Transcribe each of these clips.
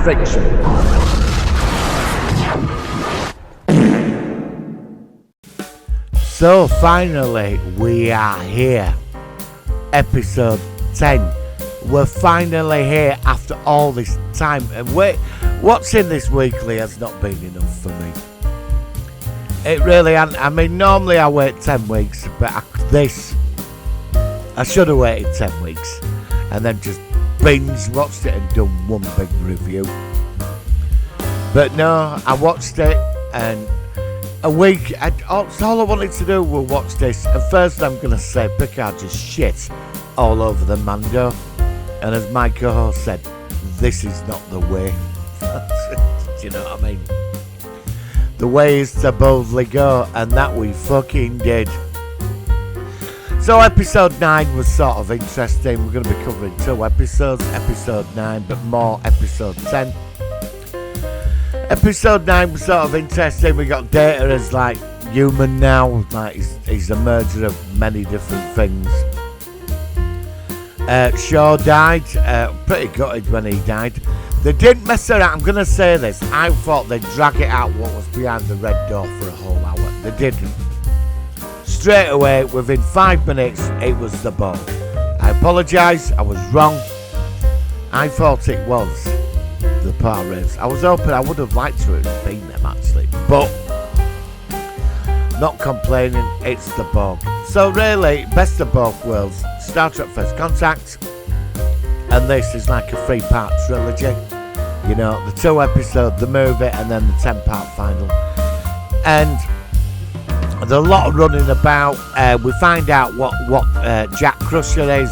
fiction. So finally we are here. Episode 10. We're finally here after all this time. And wait, what's in this weekly has not been enough for me. It really hasn't. I mean, normally I wait 10 weeks, but I should have waited 10 weeks and then just binge watched it and done one big review. But no, I watched it and a week, all I wanted to do was watch this. And first I'm going to say Picard just shit all over the Mando. And as my co-host said, this is not the way. Do you know what I mean? The way is to boldly go, and that we fucking did. So episode 9 was sort of interesting. We're going to be covering 2 episodes, episode 9, but more episode 10. Episode 9 was sort of interesting. We got Data as like human now, like he's a merger of many different things. Shaw died, pretty gutted when he died. They didn't mess around, I'm going to say this, I thought they'd drag it out what was behind the red door for a whole hour. They didn't. Straight away, within 5 minutes, it was the Borg. I apologise, I was wrong. I thought it was the Pirates. I was hoping I would have liked to have been them actually, but not complaining, it's the Borg. So really, best of both worlds, Star Trek First Contact, and this is like a 3-part trilogy. You know, the 2 episodes, the movie, and then the 10-part final. And there's a lot of running about. We find out what Jack Crusher is.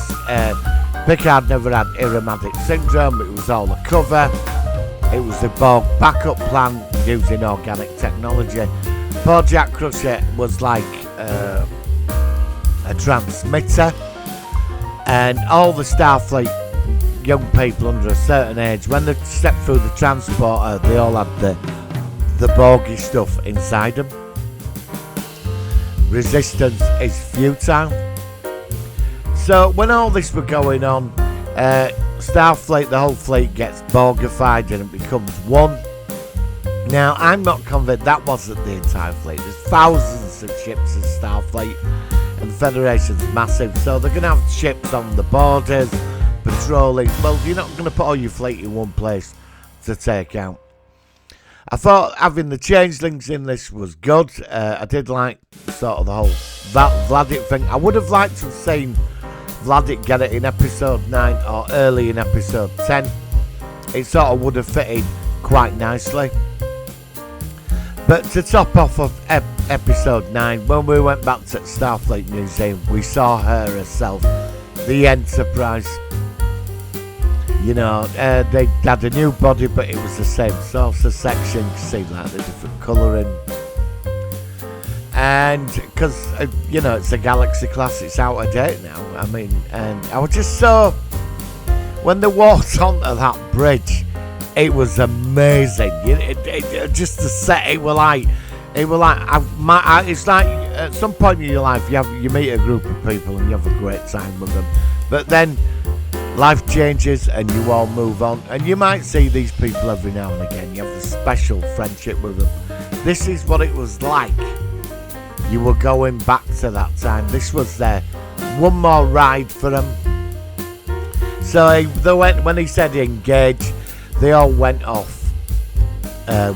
Picard never had Irumadic syndrome. It was all a cover. It was the Borg backup plan using organic technology. Poor Jack Crusher was like a transmitter, and all the Starfleet young people under a certain age, when they stepped through the transporter, they all had the Borgy stuff inside them. Resistance is futile. So when all this was going on, Starfleet, the whole fleet gets Borgified and it becomes one. Now I'm not convinced that wasn't the entire fleet. There's thousands of ships in Starfleet, and the Federation's massive, so they're going to have ships on the borders, patrolling. Well, you're not going to put all your fleet in one place to take out. I thought having the changelings in this was good. I did like sort of the whole Vladik thing. I would have liked to have seen Vladik get it in episode 9 or early in episode 10. It sort of would have fitted quite nicely. But to top off of episode 9, when we went back to the Starfleet Museum, we saw her herself, the Enterprise. You know, they had a new body, but it was the same saucer section. You can see like the different colouring. And because, you know, it's a Galaxy class, it's out of date now. I mean, and I was just so, when they walked onto that bridge, it was amazing. Just the set, it was like it's like at some point in your life you meet a group of people and you have a great time with them, but then life changes and you all move on, and you might see these people every now and again. You have a special friendship with them. This is what it was like. You were going back to that time. This was their one more ride for them. So they went, when he said engage, they all went off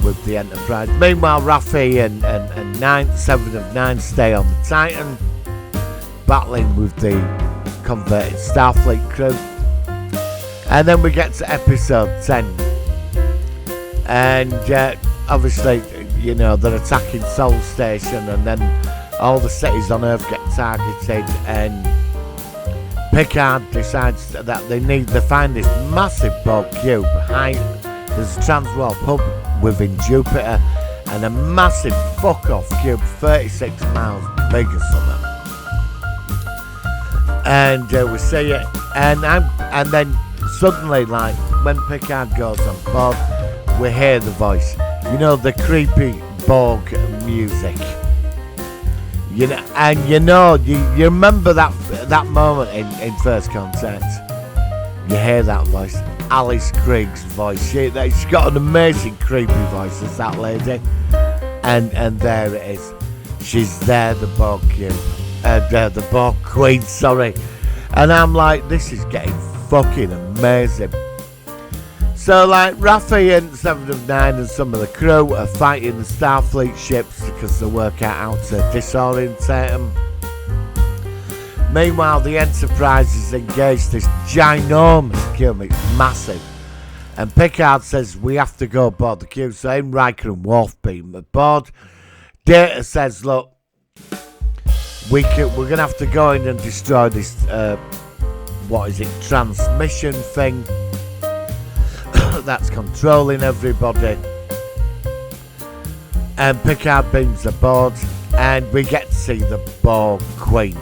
with the Enterprise. Meanwhile, Raffi and 7 of 9 stay on the Titan, battling with the converted Starfleet crew. And then we get to episode 10. And obviously, you know, they're attacking Sol Station, and then all the cities on Earth get targeted, and Picard decides that they find this massive Borg cube. There's a transworld hub within Jupiter, and a massive fuck-off cube, 36 miles big or something. And we see it, and then suddenly, like when Picard goes on board, we hear the voice. You know, the creepy Borg music. You know, and you remember that moment in First Contact You hear that voice? Alice Krieg's voice. She's got an amazing creepy voice, is that lady. And there it is. She's there, the Borg Cube. The Borg Queen, sorry. And I'm like, this is getting fucking amazing. So, like, Raffi and 7 of 9 and some of the crew are fighting the Starfleet ships because they work out how to disorientate them. Meanwhile, the Enterprise is engaged this ginormous cube. It's massive. And Picard says, we have to go aboard the cube. So him, Riker and Worf beam aboard. Data says, look, we're going to have to go in and destroy this, transmission thing that's controlling everybody. And Picard beams aboard, and we get to see the Borg Queen.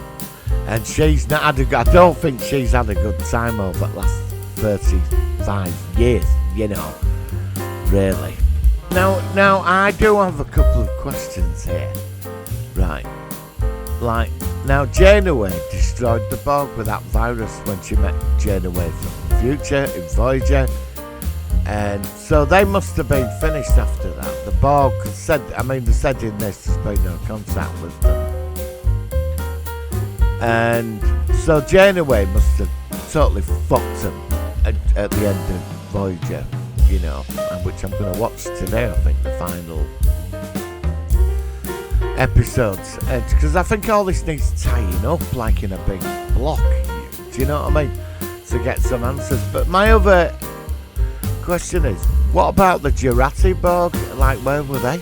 And she's not had I don't think she's had a good time over the last 35 years, you know, really. Now I do have a couple of questions here, right? Like, now Janeway destroyed the Borg with that virus when she met Janeway from the future in Voyager, and so they must have been finished after that. The Borg said, they said in this there's been no contact with them. And so Janeway must have totally fucked them at the end of Voyager, you know, which I'm going to watch today, I think, the final episodes. Because I think all this needs tying up, like in a big block, do you know what I mean? To get some answers. But my other question is, what about the Jurati Borg? Like, where were they?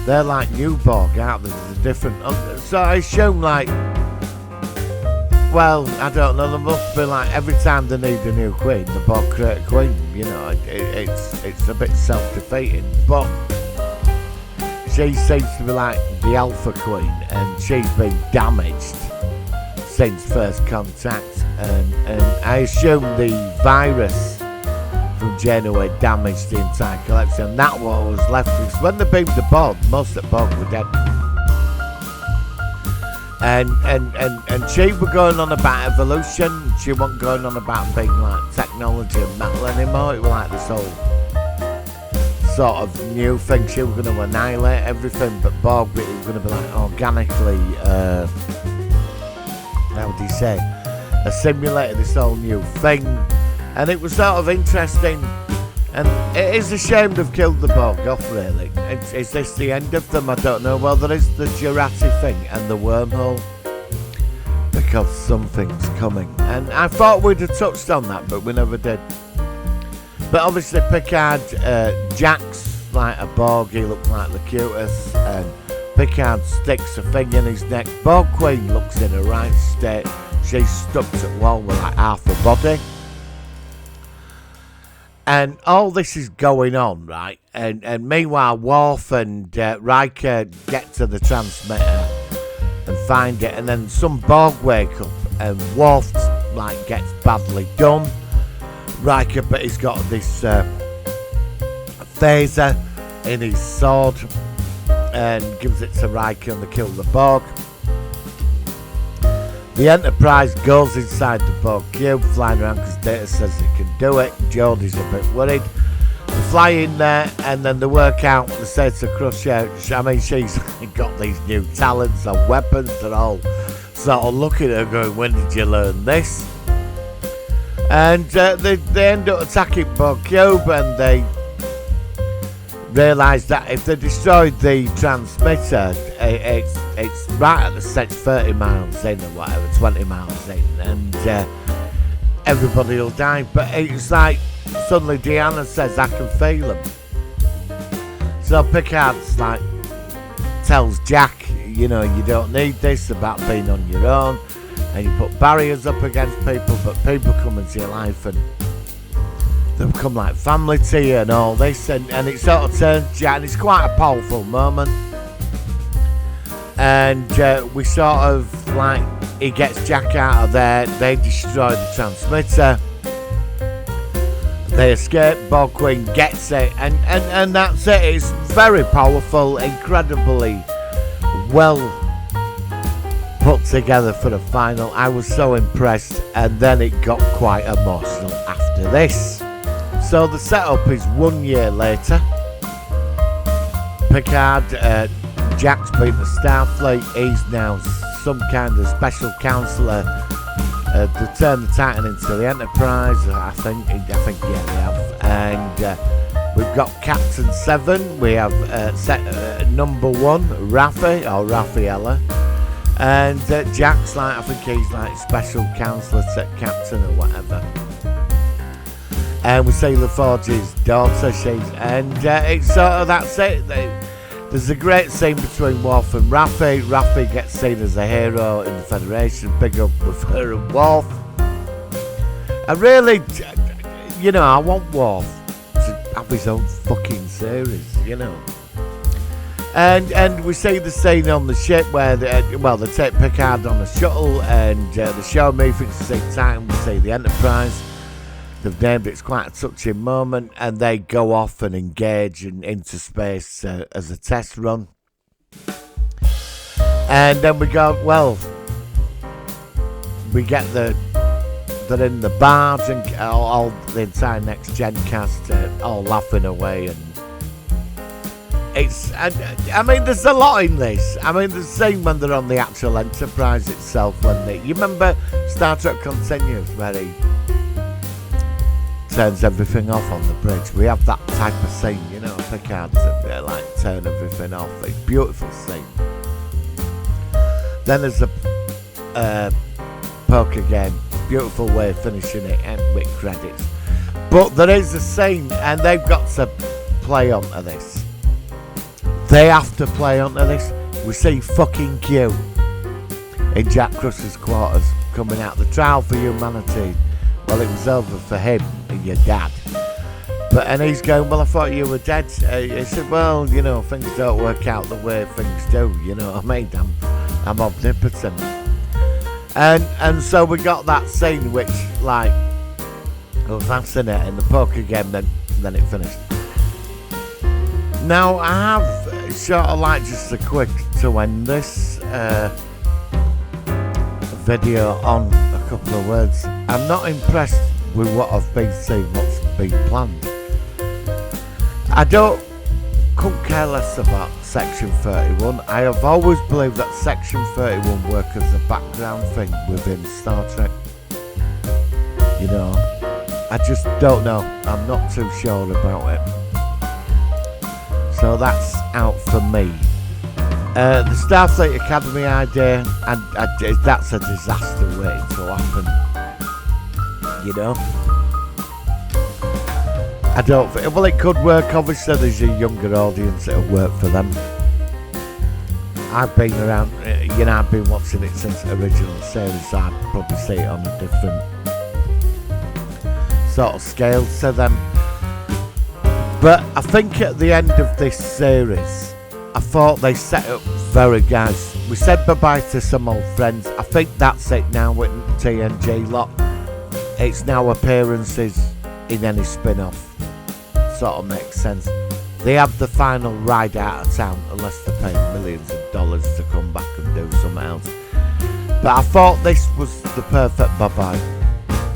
They're like new Borg, aren't they? There's a different... So I assume, like... Well, I don't know. There must be, like, every time they need a new queen, the Borg create a queen. You know, it's a bit self-defeating. But she seems to be, like, the Alpha Queen. And she's been damaged since first contact. And I assume the virus... from Janeway damaged the entire collection, and that what was left. Because when they beamed the Borg, most of the Borg were dead. And she was going on about evolution. She wasn't going on about being like technology and metal anymore. It was like this whole sort of new thing. She was going to annihilate everything, but Borg was going to be like organically, how would you say, assimilated this whole new thing. And it was sort of interesting, and it is a shame they've killed the Borg off, really. Is this the end of them? I don't know. Well, there is the Jurati thing and the wormhole, because something's coming. And I thought we'd have touched on that, but we never did. But obviously Picard, Jack's like a Borg, he looks like the cutest, and Picard sticks a thing in his neck. Borg Queen looks in her right state. She's stuck to the wall with like half her body. And all this is going on, right? And meanwhile, Worf and Riker get to the transmitter and find it. And then some Borg wake up and Worf, like, gets badly done. Riker, but he's got this phaser in his sword and gives it to Riker and they kill the Borg. The Enterprise goes inside the Borg cube, flying around because Data says they can do it. Jodie's a bit worried. They fly in there and then they work out, they say to Crusher, she's got these new talents and weapons. They're all sort of looking at her going, when did you learn this? And they end up attacking Borg cube and they realise that if they destroyed the transmitter, it's right at the set 30 miles in or whatever, 20 miles in, and everybody will die. But it's like suddenly Deanna says, I can feel them. So Picard's like, tells Jack, you know, you don't need this about being on your own, and you put barriers up against people, but people come into your life and they become like family to you and all this, and it sort of turns Jack, and it's quite a powerful moment. And we sort of like, he gets Jack out of there, they destroy the transmitter, they escape, Borg Queen gets it, and that's it. It's very powerful, incredibly well put together for the final. I was so impressed, and then it got quite emotional after this. So the setup is 1 year later. Picard, Jack's been to Starfleet. He's now some kind of special counsellor to turn the Titan into the Enterprise. I think yeah, they have. And we've got Captain 7. We have number 1, Raffi or Raffaella. And Jack's like, I think he's like special counsellor to captain or whatever. And we see LaForge's daughter, it's sort of, that's it. There's a great scene between Worf and Raffi. Raffi gets seen as a hero in the Federation. Big up with her and Worf. I really, I want Worf to have his own fucking series, And we see the scene on the ship where they take Picard on a shuttle, and the show moving to see Titan. We see the Enterprise. They've named it. It's quite a touching moment, and they go off and engage into space as a test run. And then we get they're in the barge, and all the entire Next Gen cast all laughing away, and there's a lot in this. There's a scene when they're on the actual Enterprise itself, you remember Star Trek Continues where he turns everything off on the bridge. We have that type of scene, Picard like turn everything off. It's a beautiful scene. Then there's a poker game. Beautiful way of finishing it, and with credits. But there is a scene, and they've got to play onto this. They have to play onto this. We see fucking Q in Jack Crusher's quarters coming out. The trial for humanity. Well, it was over for him and your dad. And he's going, well, I thought you were dead. He said, well, things don't work out the way things do. You know what I mean? I'm omnipotent. And so we got that scene which, was fascinating. The poker game, then it finished. Now, I have sort of just a quick to end this video on a couple of words. I'm not impressed with what I've been seeing, what's been planned. Couldn't care less about Section 31. I have always believed that Section 31 worked as a background thing within Star Trek. I just don't know. I'm not too sure about it. So that's out for me. The Starfleet Academy idea, and that's a disaster waiting to happen. I don't think. Well, it could work. Obviously, there's a younger audience. It'll work for them. I've been around. I've been watching it since the original series. So I'd probably see it on a different sort of scale to them. But I think at the end of this series, I thought they set up very guys. We said bye-bye to some old friends. I think that's it now with TNG lot. It's now appearances in any spin-off. Sort of makes sense. They have the final ride out of town unless they're paying millions of dollars to come back and do something else. But I thought this was the perfect bye-bye.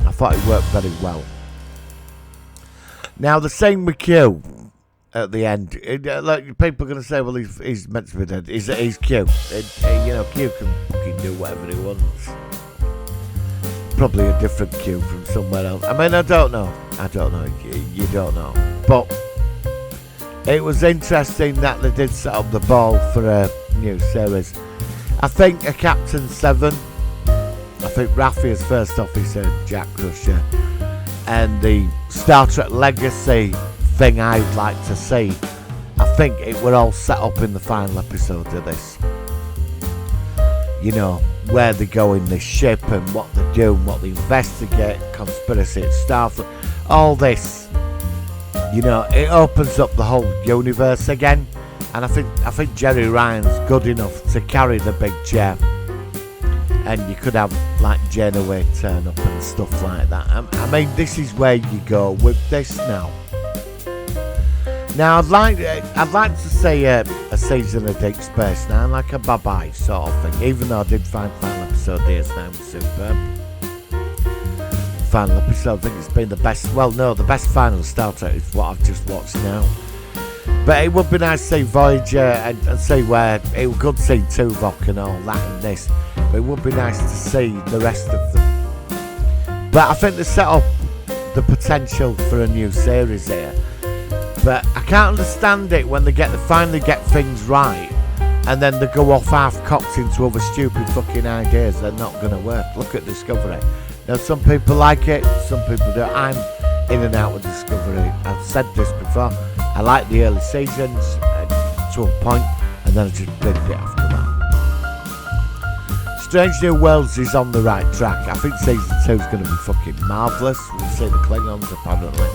I thought it worked very well. Now the same with Q at the end. People are going to say, well, he's meant to be dead. He's Q. Q can fucking do whatever he wants. Probably a different Q from somewhere else. I don't know. You don't know. But it was interesting that they did set up the ball for a new series. I think a Captain 7. I think Raffi as first officer, Jack Crusher. And the Star Trek Legacy thing I'd like to see. I think it were all set up in the final episode of this. Where they go in this ship and what they do and what they investigate, conspiracy at Starfleet, all this. It opens up the whole universe again. And I think Jerry Ryan's good enough to carry the big chair. And you could have Janeway turn up and stuff like that. This is where you go with this now. Now I'd like to see a season of Deep Space Nine, like a bye-bye sort of thing. Even though I did find final episode DS9 was superb. Final episode, I think it's been the best. Well, no, the best final Star Trek is what I've just watched now. But it would be nice to see Voyager and see where it was good to see Tuvok and all that in this. But it would be nice to see the rest of them. But I think they set up the potential for a new series here. But I can't understand it when they finally get things right, and then they go off half-cocked into other stupid fucking ideas that are not going to work. Look at Discovery. Now, some people like it, some people don't. I'm in and out of Discovery. I've said this before. I like the early seasons to a point, and then I just binged it after that. Strange New Worlds is on the right track. I think season 2 is going to be fucking marvellous. We'll see the Klingons apparently.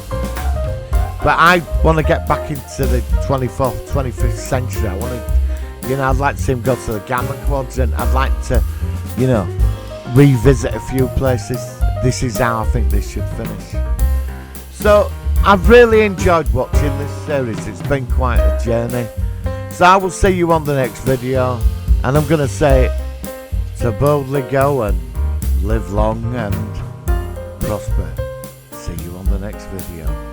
But I want to get back into the 24th, 25th century. I want to, I'd like to see him go to the Gamma Quadrant. I'd like to, revisit a few places. This is how I think this should finish. So I've really enjoyed watching this series. It's been quite a journey. So I will see you on the next video, and I'm going to say to boldly go and live long and prosper. See you on the next video.